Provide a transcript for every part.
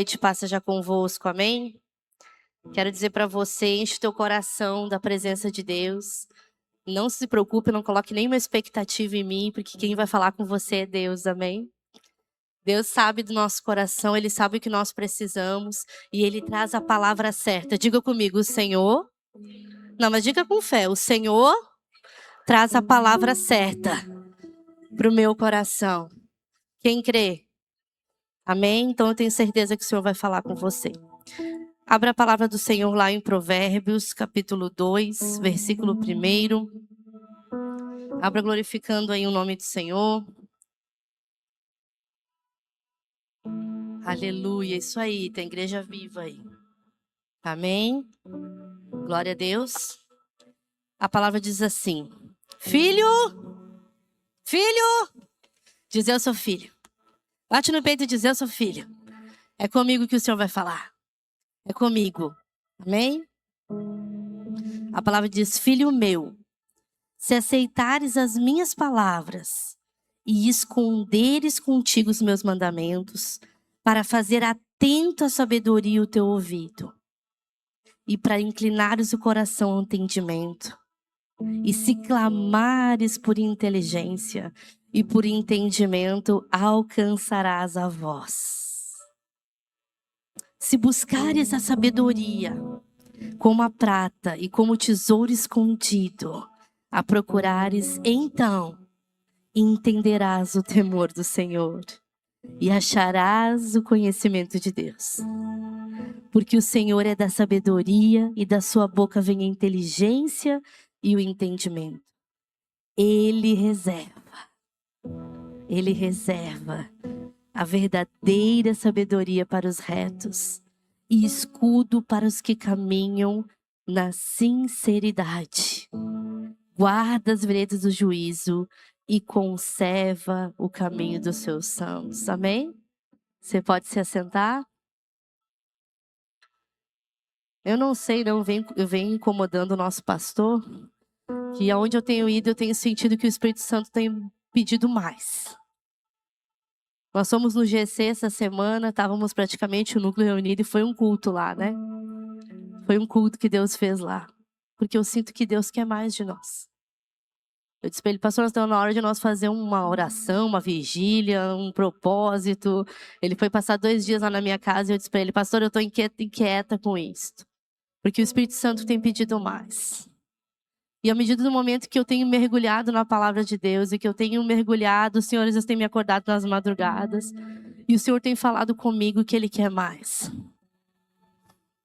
noite, passa já convosco, amém? Quero dizer para você, enche teu coração da presença de Deus. Não se preocupe, não coloque nenhuma expectativa em mim, porque quem vai falar com você é Deus, amém? Deus sabe do nosso coração, Ele sabe o que nós precisamos e Ele traz a palavra certa. Diga comigo, o Senhor... Não, mas diga com fé, o Senhor traz a palavra certa para o meu coração. Quem crê? Amém? Então eu tenho certeza que o Senhor vai falar com você. Abra a palavra do Senhor lá em Provérbios, capítulo 2, versículo 1. Abra glorificando aí o nome do Senhor. Aleluia, isso aí, tem igreja viva aí. Amém? Glória a Deus. A palavra diz assim: Filho, diz eu sou filho. Bate no peito e diz eu sou filho. É comigo que o Senhor vai falar. É comigo. Amém? A palavra diz: Filho meu, se aceitares as minhas palavras e esconderes contigo os meus mandamentos, para fazer atento à sabedoria o teu ouvido, e para inclinares o coração ao entendimento, e se clamares por inteligência e por entendimento, alcançarás a voz. Se buscares a sabedoria como a prata e como tesouro escondido, a procurares, então entenderás o temor do Senhor e acharás o conhecimento de Deus. Porque o Senhor é da sabedoria e da sua boca vem a inteligência e o entendimento. Ele reserva a verdadeira sabedoria para os retos e escudo para os que caminham na sinceridade. Guarda as veredas do juízo e conserva o caminho dos seus santos. Amém? Você pode se assentar? Eu não sei, eu venho incomodando o nosso pastor, que aonde eu tenho ido, eu tenho sentido que o Espírito Santo tem pedido mais. Nós fomos no GC essa semana, estávamos praticamente o núcleo reunido e foi um culto lá, né? Foi um culto que Deus fez lá. Porque eu sinto que Deus quer mais de nós. Eu disse para ele, pastor, nós estamos na hora de nós fazer uma oração, uma vigília, um propósito. Ele foi passar 2 dias lá na minha casa e eu disse para ele, pastor, eu estou inquieta com isso. Porque o Espírito Santo tem pedido mais. E à medida do momento que eu tenho mergulhado na palavra de Deus e que eu tenho mergulhado, os senhores têm me acordado nas madrugadas. E o Senhor tem falado comigo que Ele quer mais.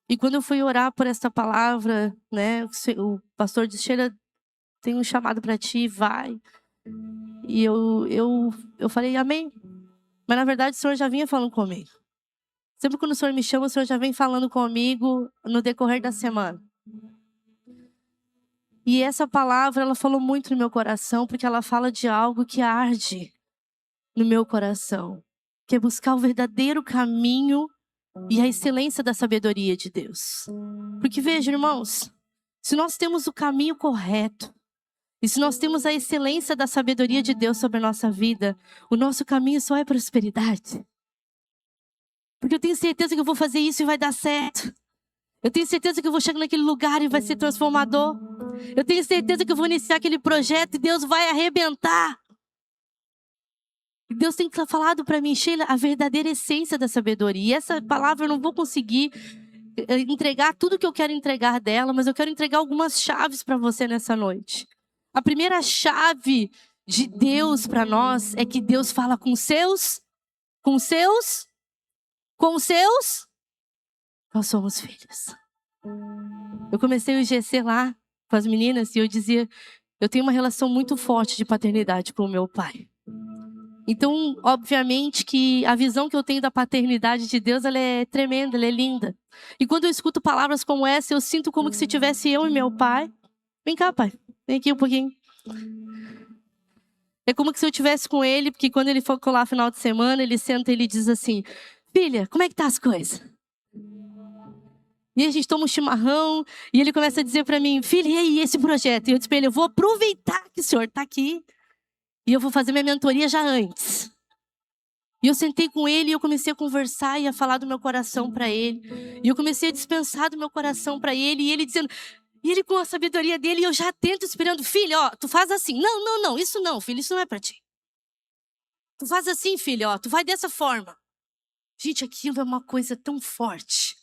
E quando eu fui orar por esta palavra, né, o pastor disse, Sheila, tem um chamado para ti, vai. E eu falei, amém. Mas na verdade o Senhor já vinha falando comigo. Sempre quando o Senhor me chama, o Senhor já vem falando comigo no decorrer da semana. E essa palavra, ela falou muito no meu coração, porque ela fala de algo que arde no meu coração. Que é buscar o verdadeiro caminho e a excelência da sabedoria de Deus. Porque veja, irmãos, se nós temos o caminho correto, e se nós temos a excelência da sabedoria de Deus sobre a nossa vida, o nosso caminho só é prosperidade. Porque eu tenho certeza que eu vou fazer isso e vai dar certo. Eu tenho certeza que eu vou chegar naquele lugar e vai ser transformador. Eu tenho certeza que eu vou iniciar aquele projeto e Deus vai arrebentar. Deus tem falado para mim, Sheila, a verdadeira essência da sabedoria. E essa palavra eu não vou conseguir entregar tudo que eu quero entregar dela, mas eu quero entregar algumas chaves para você nessa noite. A primeira chave de Deus para nós é que Deus fala com seus, nós somos filhos. Eu comecei o GC lá com as meninas e eu dizia, eu tenho uma relação muito forte de paternidade com o meu pai. Então, obviamente que a visão que eu tenho da paternidade de Deus, ela é tremenda, ela é linda. E quando eu escuto palavras como essa, eu sinto como se tivesse eu e meu pai. Vem cá, pai. Vem aqui um pouquinho. É como se eu estivesse com ele, porque quando ele for lá no final de semana, ele senta e ele diz assim, filha, como é que tá as coisas? E a gente toma um chimarrão e ele começa a dizer para mim, filha, e aí esse projeto? E eu disse para ele, eu vou aproveitar que o senhor está aqui e eu vou fazer minha mentoria já antes. E eu sentei com ele e eu comecei a conversar e a falar do meu coração para ele. E eu comecei a dispensar do meu coração para ele. E ele dizendo, e ele com a sabedoria dele, e eu já atento esperando, filho, ó, tu faz assim. Não, isso não, filho, isso não é para ti. Tu faz assim, filho, ó, tu vai dessa forma. Gente, aquilo é uma coisa tão forte,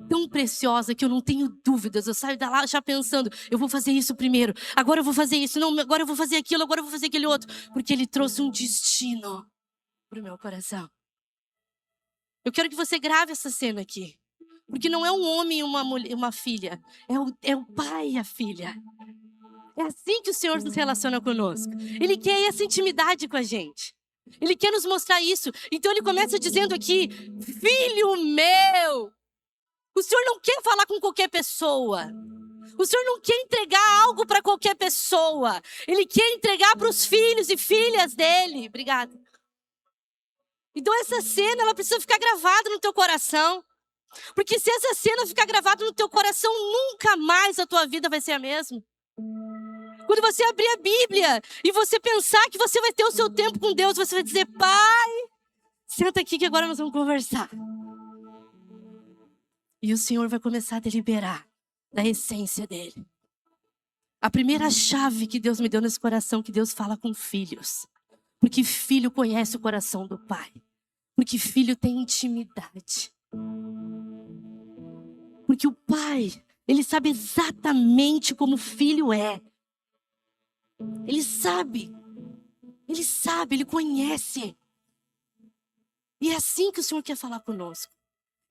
tão preciosa, que eu não tenho dúvidas. Eu saio da lá já pensando, eu vou fazer isso primeiro, agora eu vou fazer isso, não, agora eu vou fazer aquilo, agora eu vou fazer aquele outro. Porque ele trouxe um destino para o meu coração. Eu quero que você grave essa cena aqui. Porque não é um homem e uma mulher, uma filha. É o pai e a filha. É assim que o Senhor se relaciona conosco. Ele quer essa intimidade com a gente. Ele quer nos mostrar isso. Então ele começa dizendo aqui, filho meu. O Senhor não quer falar com qualquer pessoa. O Senhor não quer entregar algo para qualquer pessoa. Ele quer entregar para os filhos e filhas dele. Obrigada. Então essa cena, ela precisa ficar gravada no teu coração. Porque se essa cena ficar gravada no teu coração, nunca mais a tua vida vai ser a mesma. Quando você abrir a Bíblia e você pensar que você vai ter o seu tempo com Deus, você vai dizer, pai, senta aqui que agora nós vamos conversar. E o Senhor vai começar a deliberar da essência dele. A primeira chave que Deus me deu nesse coração, que Deus fala com filhos. Porque filho conhece o coração do pai. Porque filho tem intimidade. Porque o pai, ele sabe exatamente como o filho é. Ele sabe, ele conhece. E é assim que o Senhor quer falar conosco.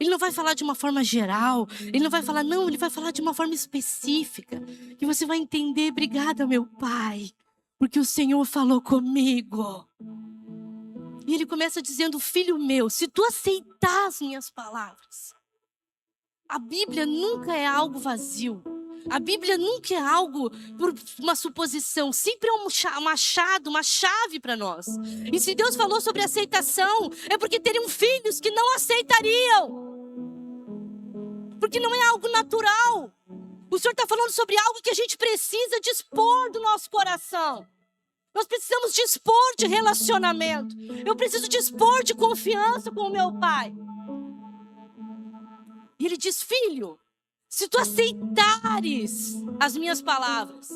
Ele não vai falar de uma forma geral, ele não vai falar, não, ele vai falar de uma forma específica. Que você vai entender, obrigada meu pai, porque o Senhor falou comigo. E ele começa dizendo, filho meu, se tu aceitar as minhas palavras. A Bíblia nunca é algo vazio. A Bíblia nunca é algo por uma suposição. Sempre é um machado, uma chave para nós. E se Deus falou sobre aceitação, é porque teriam filhos que não aceitariam. Porque não é algo natural. O Senhor está falando sobre algo que a gente precisa dispor do nosso coração. Nós precisamos dispor de relacionamento. Eu preciso dispor de confiança com o meu pai. E ele diz, filho, se tu aceitares as minhas palavras,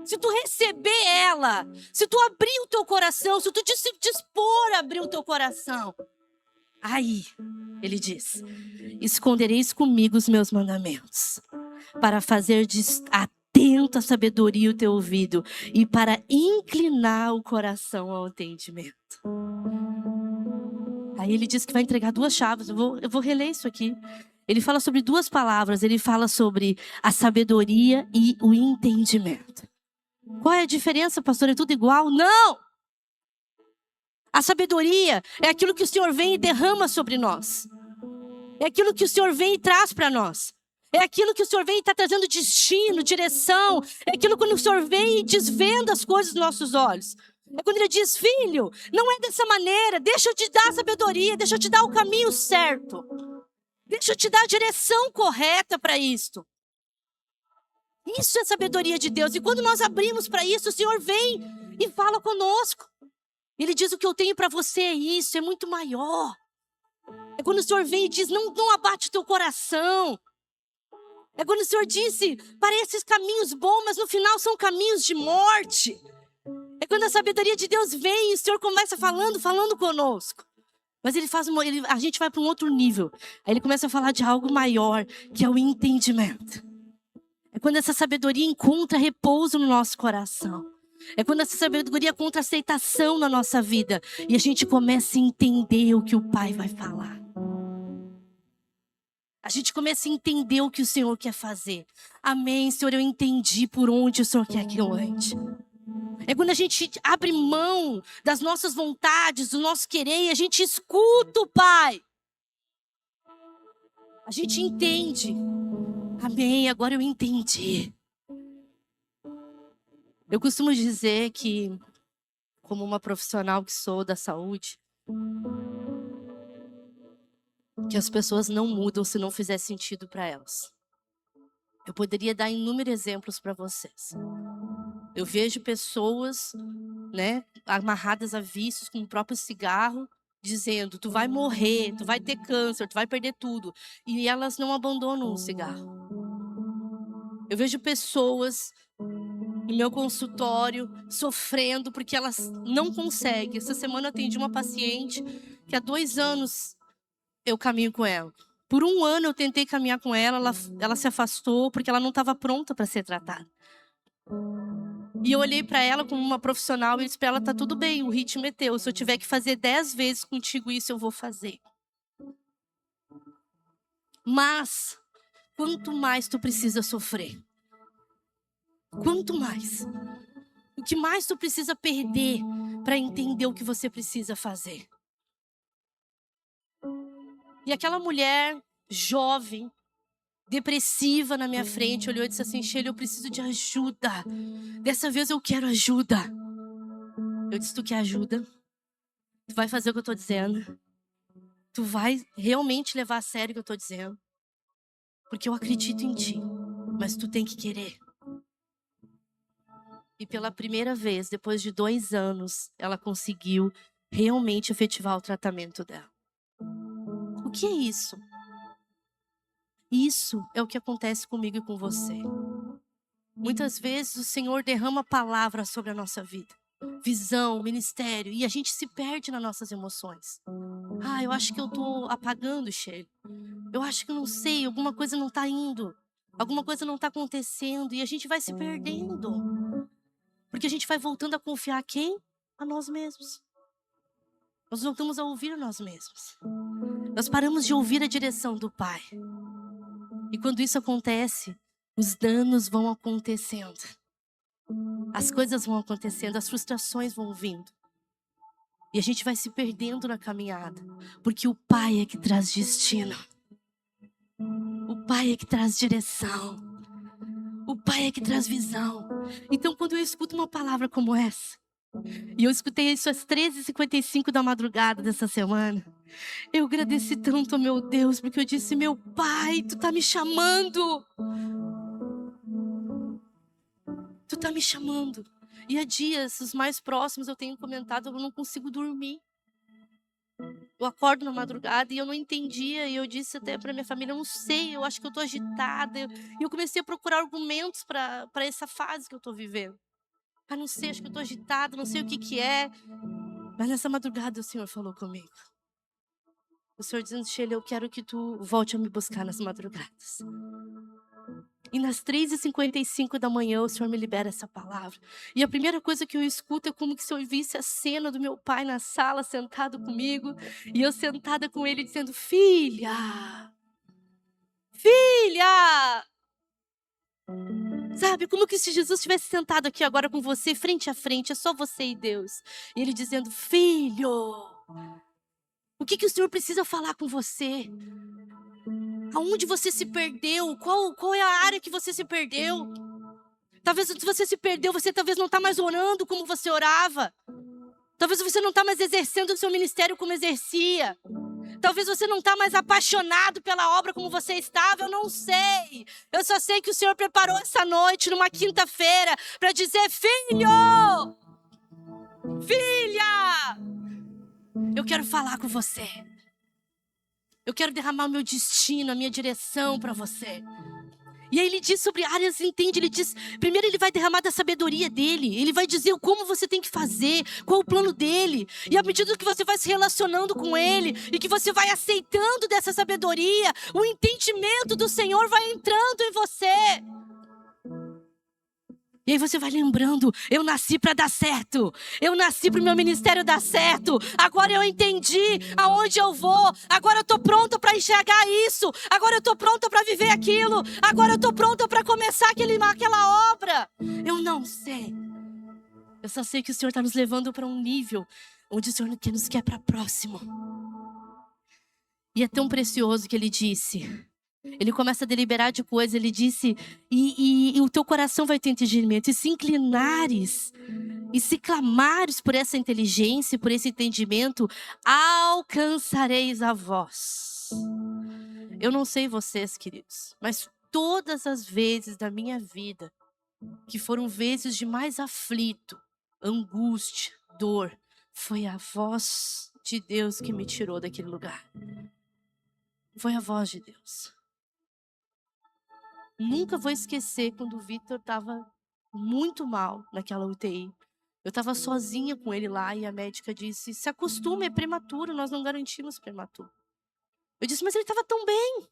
se tu receber ela, se tu abrir o teu coração, se tu se dispor a abrir o teu coração, aí, ele diz, escondereis comigo os meus mandamentos, para fazer atento a sabedoria o teu ouvido e para inclinar o coração ao entendimento. Aí ele diz que vai entregar duas chaves, eu vou reler isso aqui. Ele fala sobre duas palavras, ele fala sobre a sabedoria e o entendimento. Qual é a diferença, pastor? É tudo igual? Não! A sabedoria é aquilo que o Senhor vem e derrama sobre nós. É aquilo que o Senhor vem e traz para nós. É aquilo que o Senhor vem e está trazendo destino, direção. É aquilo quando o Senhor vem e desvenda as coisas dos nossos olhos. É quando ele diz, filho, não é dessa maneira, deixa eu te dar a sabedoria, deixa eu te dar o caminho certo. Deixa eu te dar a direção correta para isto. Isso é sabedoria de Deus. E quando nós abrimos para isso, o Senhor vem e fala conosco. Ele diz, o que eu tenho para você é isso, é muito maior. É quando o Senhor vem e diz, não abate o teu coração. É quando o Senhor disse, parecem caminhos bons, mas no final são caminhos de morte. É quando a sabedoria de Deus vem e o Senhor começa falando conosco. Mas a gente vai para um outro nível. Aí ele começa a falar de algo maior, que é o entendimento. É quando essa sabedoria encontra repouso no nosso coração. É quando essa sabedoria encontra aceitação na nossa vida. E a gente começa a entender o que o Pai vai falar. A gente começa a entender o que o Senhor quer fazer. Amém, Senhor, eu entendi por onde o Senhor quer que eu ande. É quando a gente abre mão das nossas vontades, do nosso querer, e a gente escuta o Pai. A gente entende. Amém, agora eu entendi. Eu costumo dizer que, como uma profissional que sou da saúde, que as pessoas não mudam se não fizer sentido para elas. Eu poderia dar inúmeros exemplos para vocês. Eu vejo pessoas, amarradas a vícios com o próprio cigarro, dizendo, tu vai morrer, tu vai ter câncer, tu vai perder tudo. E elas não abandonam o cigarro. Eu vejo pessoas no meu consultório sofrendo porque elas não conseguem. Essa semana eu atendi uma paciente que há 2 anos eu caminho com ela. Por 1 ano eu tentei caminhar com ela, ela se afastou porque ela não estava pronta para ser tratada. E eu olhei para ela como uma profissional e disse para ela, tá tudo bem, o ritmo é teu. Se eu tiver que fazer 10 vezes contigo isso, eu vou fazer. Mas, quanto mais tu precisa sofrer, quanto mais, o que mais tu precisa perder para entender o que você precisa fazer. E aquela mulher jovem, depressiva na minha frente, olhou e disse assim, Sheila, eu preciso de ajuda. Dessa vez eu quero ajuda. Eu disse, tu quer ajuda? Tu vai fazer o que eu estou dizendo? Tu vai realmente levar a sério o que eu estou dizendo? Porque eu acredito em ti, mas tu tem que querer. E pela primeira vez, depois de 2 anos, ela conseguiu realmente efetivar o tratamento dela. O que é isso? Isso é o que acontece comigo e com você. Muitas vezes o Senhor derrama palavras sobre a nossa vida. Visão, ministério, e a gente se perde nas nossas emoções. Ah, eu acho que eu tô apagando, Sheila. Eu acho que eu não sei, alguma coisa não tá indo. Alguma coisa não tá acontecendo e a gente vai se perdendo. Porque a gente vai voltando a confiar a quem? A nós mesmos. Nós voltamos a ouvir a nós mesmos. Nós paramos de ouvir a direção do Pai. E quando isso acontece, os danos vão acontecendo. As coisas vão acontecendo, as frustrações vão vindo. E a gente vai se perdendo na caminhada. Porque o Pai é que traz destino. O Pai é que traz direção. O Pai é que traz visão. Então, quando eu escuto uma palavra como essa, e eu escutei isso às 13h55 da madrugada dessa semana, eu agradeci tanto ao meu Deus, porque eu disse, meu Pai, Tu tá me chamando. Tu tá me chamando. E há dias, os mais próximos, eu tenho comentado, eu não consigo dormir. Eu acordo na madrugada e eu não entendia. E eu disse até para minha família, eu não sei, eu acho que eu tô agitada. E eu comecei a procurar argumentos para essa fase que eu tô vivendo. Ah, não sei, acho que eu tô agitada, não sei o que que é. Mas nessa madrugada o Senhor falou comigo. O Senhor dizendo, Sheila, eu quero que tu volte a me buscar nas madrugadas. E nas 3h55 da manhã o Senhor me libera essa palavra. E a primeira coisa que eu escuto é como que se eu visse a cena do meu pai na sala, sentado comigo. E eu sentada com ele dizendo, filha! Filha! Sabe, como que se Jesus estivesse sentado aqui agora com você, frente a frente, é só você e Deus. E ele dizendo, filho! O que que o Senhor precisa falar com você? Aonde você se perdeu? Qual é a área que você se perdeu? Talvez se você se perdeu, você talvez não está mais orando como você orava. Talvez você não está mais exercendo o seu ministério como exercia. Talvez você não está mais apaixonado pela obra como você estava, eu não sei. Eu só sei que o Senhor preparou essa noite, numa quinta-feira, para dizer, filho! Filha! Eu quero falar com você. Eu quero derramar o meu destino, a minha direção para você. E aí ele diz sobre áreas, entende? Ele diz, primeiro ele vai derramar da sabedoria dele. Ele vai dizer como você tem que fazer, qual o plano dele. E à medida que você vai se relacionando com ele e que você vai aceitando dessa sabedoria, o entendimento do Senhor vai entrando em você. E aí você vai lembrando, eu nasci para dar certo. Eu nasci para o meu ministério dar certo. Agora eu entendi aonde eu vou. Agora eu estou pronta para enxergar isso. Agora eu estou pronta para viver aquilo. Agora eu estou pronta para começar aquela obra. Eu não sei. Eu só sei que o Senhor está nos levando para um nível onde o Senhor nos quer para próximo. E é tão precioso que Ele disse... Ele começa a deliberar de coisas, ele disse, e o teu coração vai ter entendimento, e se inclinares, e se clamares por essa inteligência, por esse entendimento, alcançareis a voz. Eu não sei vocês, queridos, mas todas as vezes da minha vida, que foram vezes de mais aflito, angústia, dor, foi a voz de Deus que me tirou daquele lugar. Foi a voz de Deus. Nunca vou esquecer quando o Vitor estava muito mal naquela UTI. Eu estava sozinha com ele lá e a médica disse, se acostume, é prematuro, nós não garantimos prematuro. Eu disse, mas ele estava tão bem.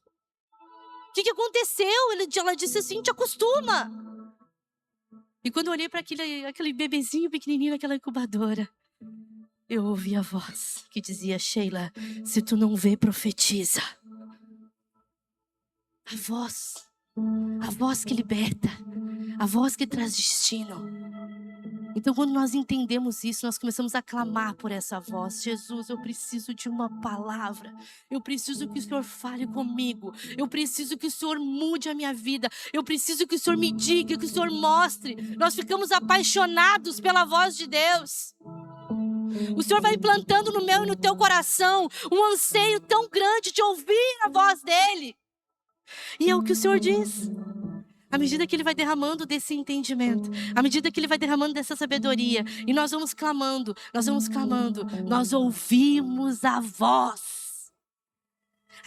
O que aconteceu? Ela disse assim, te acostuma. E quando eu olhei para aquele bebezinho pequenininho naquela incubadora, eu ouvi a voz que dizia, Sheila, se tu não vê, profetiza. A voz que liberta, a voz que traz destino. Então, quando nós entendemos isso, nós começamos a clamar por essa voz. Jesus, eu preciso de uma palavra. Eu preciso que o Senhor fale comigo. Eu preciso que o Senhor mude a minha vida. Eu preciso que o Senhor me diga, que o Senhor mostre. Nós ficamos apaixonados pela voz de Deus. O Senhor vai implantando no meu e no teu coração um anseio tão grande de ouvir a voz dEle. E é o que o Senhor diz. À medida que Ele vai derramando desse entendimento, à medida que Ele vai derramando dessa sabedoria, e nós vamos clamando, nós ouvimos a voz.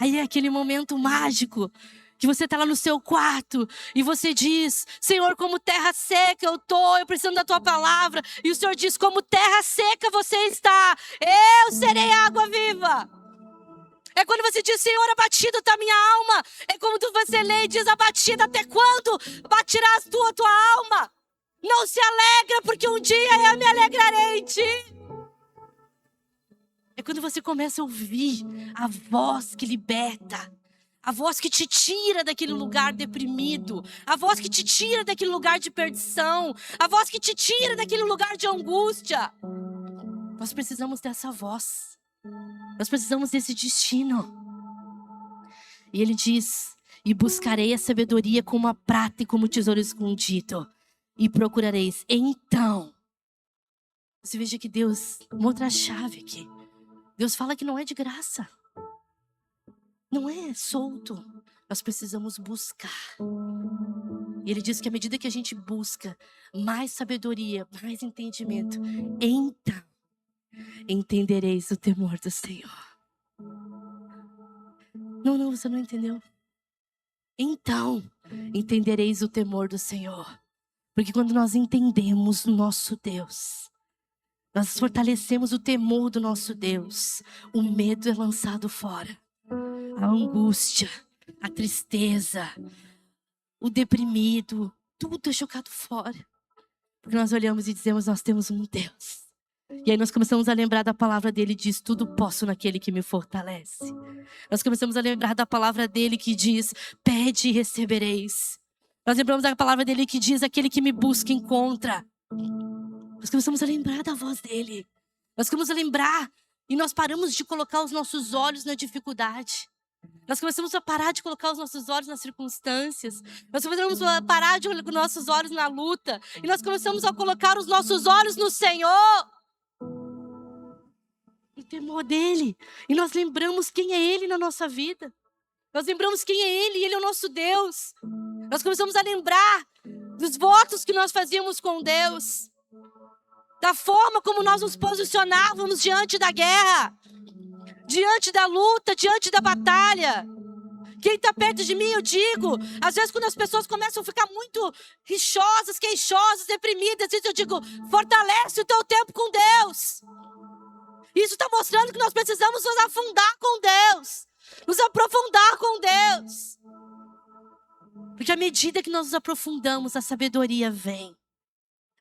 Aí é aquele momento mágico, que você está lá no seu quarto, e você diz, Senhor, como terra seca eu preciso da Tua palavra. E o Senhor diz, como terra seca você está, eu serei água viva. É quando você diz, Senhor, abatida está minha alma. É quando você lê e diz, abatida até quando batirás tu a tua alma? Não se alegra, porque um dia eu me alegrarei em ti. É quando você começa a ouvir a voz que liberta. A voz que te tira daquele lugar deprimido. A voz que te tira daquele lugar de perdição. A voz que te tira daquele lugar de angústia. Nós precisamos dessa voz. Nós precisamos desse destino. E ele diz, e buscarei a sabedoria como a prata e como tesouro escondido. E procurareis. Então, você veja que Deus, uma outra chave aqui. Deus fala que não é de graça. Não é solto. Nós precisamos buscar. E ele diz que à medida que a gente busca mais sabedoria, mais entendimento, então entendereis o temor do Senhor. Não, você não entendeu. Então entendereis o temor do Senhor. Porque quando nós entendemos o nosso Deus, nós fortalecemos o temor do nosso Deus. O medo é lançado fora. A angústia, a tristeza, o deprimido, tudo é jogado fora. Porque nós olhamos e dizemos, nós temos um Deus. E aí nós começamos a lembrar da palavra dele, diz, tudo posso naquele que me fortalece. Nós começamos a lembrar da palavra dele que diz, pede e recebereis. Nós lembramos da palavra dele que diz, aquele que me busca encontra. Nós começamos a lembrar da voz dele. Nós começamos a lembrar e nós paramos de colocar os nossos olhos na dificuldade. Nós começamos a parar de colocar os nossos olhos nas circunstâncias. Nós começamos a parar de colocar os nossos olhos na luta. E nós começamos a colocar os nossos olhos no Senhor. O temor dele. E nós lembramos quem é ele na nossa vida. Nós lembramos quem é ele e ele é o nosso Deus. Nós começamos a lembrar dos votos que nós fazíamos com Deus. Da forma como nós nos posicionávamos diante da guerra. Diante da luta, diante da batalha. Quem está perto de mim, eu digo, às vezes quando as pessoas começam a ficar muito rixosas, queixosas, deprimidas, eu digo, fortalece o teu tempo com Deus. Isso está mostrando que nós precisamos nos afundar com Deus. Nos aprofundar com Deus. Porque à medida que nós nos aprofundamos, a sabedoria vem.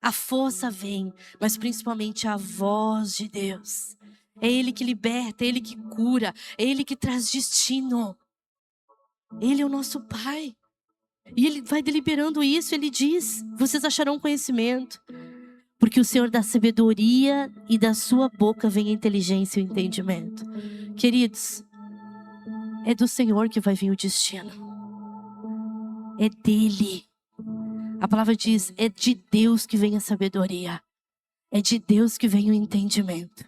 A força vem, mas principalmente a voz de Deus. É Ele que liberta, é Ele que cura, é Ele que traz destino. Ele é o nosso Pai. E Ele vai deliberando isso, Ele diz, vocês acharão conhecimento. Porque o Senhor dá sabedoria e da sua boca vem a inteligência e o entendimento. Queridos, é do Senhor que vai vir o destino. É dEle. A palavra diz, é de Deus que vem a sabedoria. É de Deus que vem o entendimento.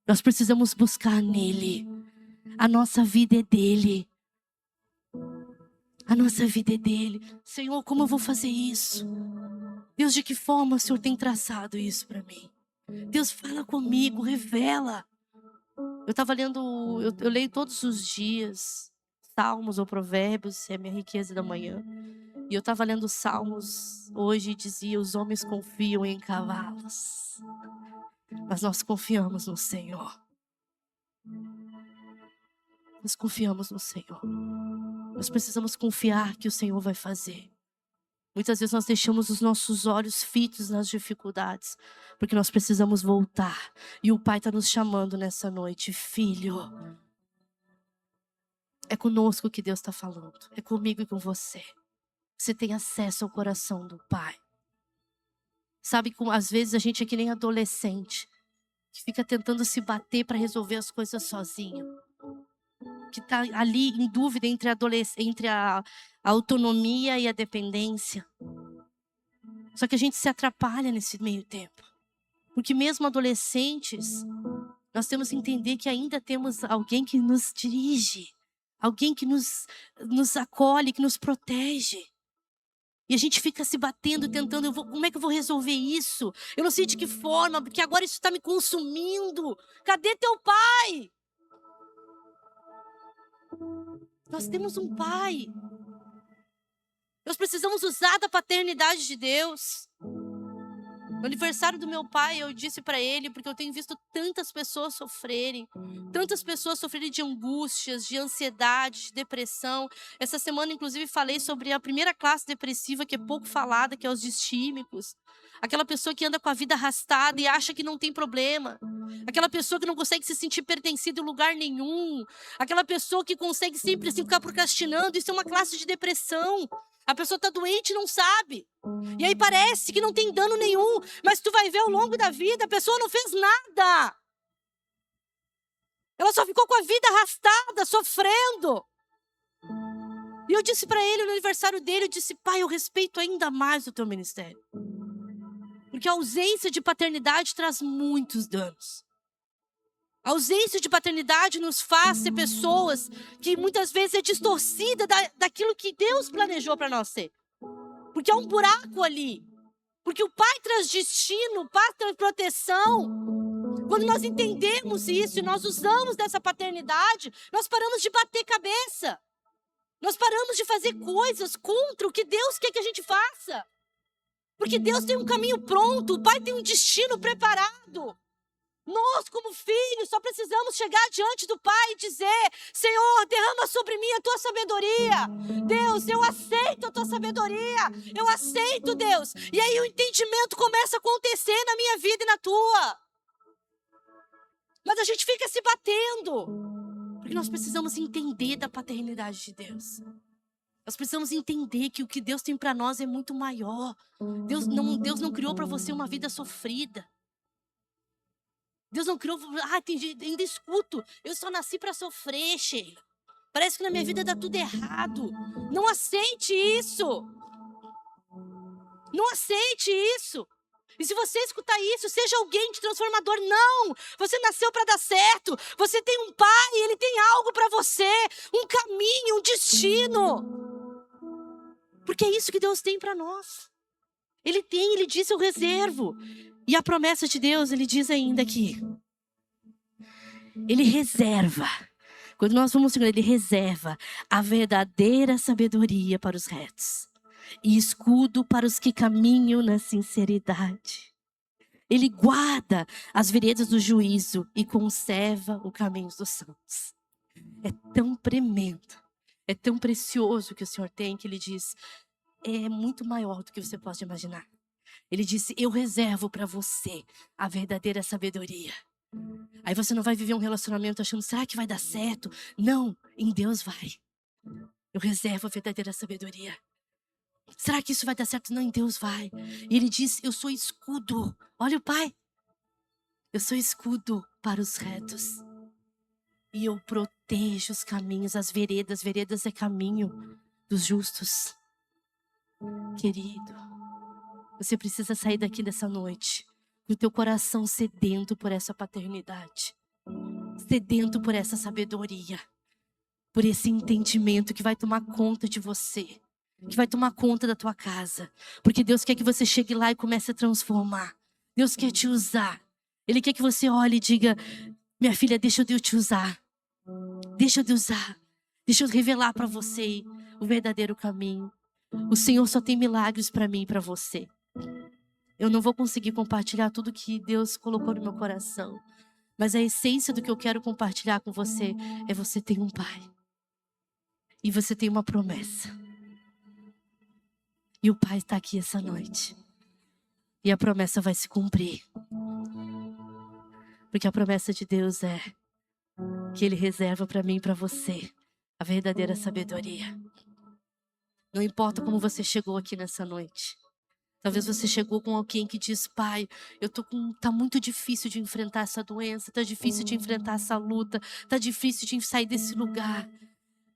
Nós precisamos buscar nele. A nossa vida é dele. A nossa vida é dele. Senhor, como eu vou fazer isso? Deus, de que forma o Senhor tem traçado isso para mim? Deus, fala comigo, revela. Eu estava lendo, eu leio todos os dias Salmos ou Provérbios, é a minha riqueza da manhã. E eu estava lendo Salmos hoje e dizia: os homens confiam em cavalos, mas nós confiamos no Senhor. Nós confiamos no Senhor. Nós precisamos confiar que o Senhor vai fazer. Muitas vezes nós deixamos os nossos olhos fitos nas dificuldades, porque nós precisamos voltar. E o Pai está nos chamando nessa noite: filho, é conosco que Deus está falando. É comigo e com você. Você tem acesso ao coração do Pai. Sabe como às vezes a gente é que nem adolescente, que fica tentando se bater para resolver as coisas sozinho. Que está ali em dúvida entre a autonomia e a dependência. Só que a gente se atrapalha nesse meio tempo. Porque mesmo adolescentes, nós temos que entender que ainda temos alguém que nos dirige. Alguém que nos acolhe, que nos protege. E a gente fica se batendo, tentando, como é que eu vou resolver isso? Eu não sei de que forma, porque agora isso está me consumindo. Cadê teu pai? Nós temos um pai. Nós precisamos usar da paternidade de Deus. No aniversário do meu pai, eu disse para ele, porque eu tenho visto tantas pessoas sofrerem de angústias, de ansiedade, de depressão. Essa semana, inclusive, falei sobre a primeira classe depressiva, que é pouco falada, que é os distímicos. Aquela pessoa que anda com a vida arrastada e acha que não tem problema. Aquela pessoa que não consegue se sentir pertencida em lugar nenhum. Aquela pessoa que consegue sempre assim, ficar procrastinando. Isso é uma classe de depressão. A pessoa está doente e não sabe. E aí parece que não tem dano nenhum. Mas tu vai ver ao longo da vida, a pessoa não fez nada. Ela só ficou com a vida arrastada, sofrendo. E eu disse para ele no aniversário dele, eu disse: pai, eu respeito ainda mais o teu ministério. Porque a ausência de paternidade traz muitos danos. A ausência de paternidade nos faz ser pessoas que muitas vezes é distorcida daquilo que Deus planejou para nós ser. Porque há um buraco ali. Porque o pai traz destino, o pai traz proteção. Quando nós entendemos isso e nós usamos dessa paternidade, nós paramos de bater cabeça. Nós paramos de fazer coisas contra o que Deus quer que a gente faça. Porque Deus tem um caminho pronto, o pai tem um destino preparado. Nós, como filhos, só precisamos chegar diante do Pai e dizer: Senhor, derrama sobre mim a tua sabedoria. Deus, eu aceito a tua sabedoria. Eu aceito, Deus. E aí o entendimento começa a acontecer na minha vida e na tua. Mas a gente fica se batendo. Porque nós precisamos entender da paternidade de Deus. Nós precisamos entender que o que Deus tem para nós é muito maior. Deus não criou para você uma vida sofrida. Deus não criou... ainda escuto. Eu só nasci para sofrer, Sheila. Parece que na minha vida dá tudo errado. Não aceite isso. Não aceite isso. E se você escutar isso, seja alguém de transformador. Não, você nasceu para dar certo. Você tem um pai, ele tem algo para você. Um caminho, um destino. Porque é isso que Deus tem para nós. Ele diz: eu reservo. E a promessa de Deus, ele diz ainda aqui. Ele reserva. Quando nós vamos seguir, ele reserva a verdadeira sabedoria para os retos. E escudo para os que caminham na sinceridade. Ele guarda as veredas do juízo e conserva o caminho dos santos. É tão tremendo, é tão precioso que o Senhor tem, que ele diz: é muito maior do que você pode imaginar. Ele disse: eu reservo para você a verdadeira sabedoria. Aí você não vai viver um relacionamento achando: será que vai dar certo? Não, em Deus vai. Eu reservo a verdadeira sabedoria. Será que isso vai dar certo? Não, em Deus vai. E ele diz: eu sou escudo. Olha o Pai. Eu sou escudo para os retos. E eu protejo os caminhos, as veredas. Veredas é caminho dos justos. Querido, você precisa sair daqui dessa noite com o teu coração sedento por essa paternidade. Sedento por essa sabedoria. Por esse entendimento que vai tomar conta de você. Que vai tomar conta da tua casa. Porque Deus quer que você chegue lá e comece a transformar. Deus quer te usar. Ele quer que você olhe e diga: minha filha, deixa Deus te usar. Deixa Deus usar. Deixa eu revelar para você o verdadeiro caminho. O Senhor só tem milagres para mim e para você. Eu não vou conseguir compartilhar tudo que Deus colocou no meu coração. Mas a essência do que eu quero compartilhar com você é: você tem um Pai. E você tem uma promessa. E o Pai está aqui essa noite. E a promessa vai se cumprir. Porque a promessa de Deus é que Ele reserva para mim e para você a verdadeira sabedoria. Não importa como você chegou aqui nessa noite. Talvez você chegou com alguém que diz: pai, tá muito difícil de enfrentar essa doença, tá difícil de enfrentar essa luta, tá difícil de sair desse lugar.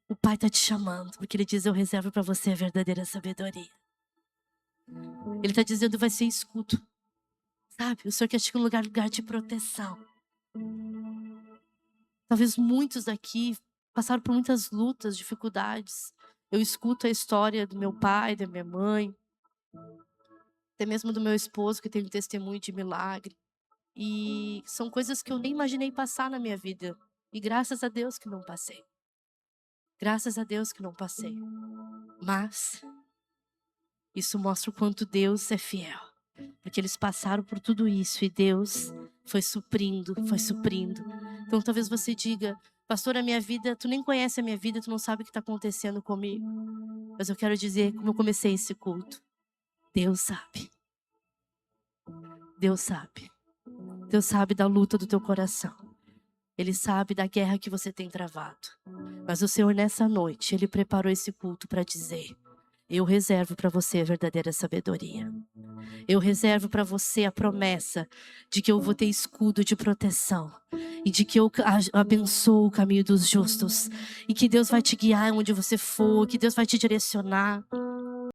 O Pai tá te chamando, porque Ele diz: eu reservo para você a verdadeira sabedoria. Ele tá dizendo: vai ser escudo. Sabe, o Senhor quer te colocar em lugar de proteção. Talvez muitos daqui passaram por muitas lutas, dificuldades. Eu escuto a história do meu pai, da minha mãe, até mesmo do meu esposo, que tem um testemunho de milagre. E são coisas que eu nem imaginei passar na minha vida. E graças a Deus que não passei. Graças a Deus que não passei. Mas isso mostra o quanto Deus é fiel. Porque eles passaram por tudo isso e Deus foi suprindo, foi suprindo. Então talvez você diga: pastor, a minha vida, tu nem conhece a minha vida, tu não sabe o que está acontecendo comigo. Mas eu quero dizer, como eu comecei esse culto: Deus sabe. Deus sabe. Deus sabe da luta do teu coração. Ele sabe da guerra que você tem travado. Mas o Senhor, nessa noite, Ele preparou esse culto para dizer: eu reservo para você a verdadeira sabedoria. Eu reservo para você a promessa de que eu vou ter escudo de proteção. E de que eu abençoo o caminho dos justos. E que Deus vai te guiar onde você for. Que Deus vai te direcionar.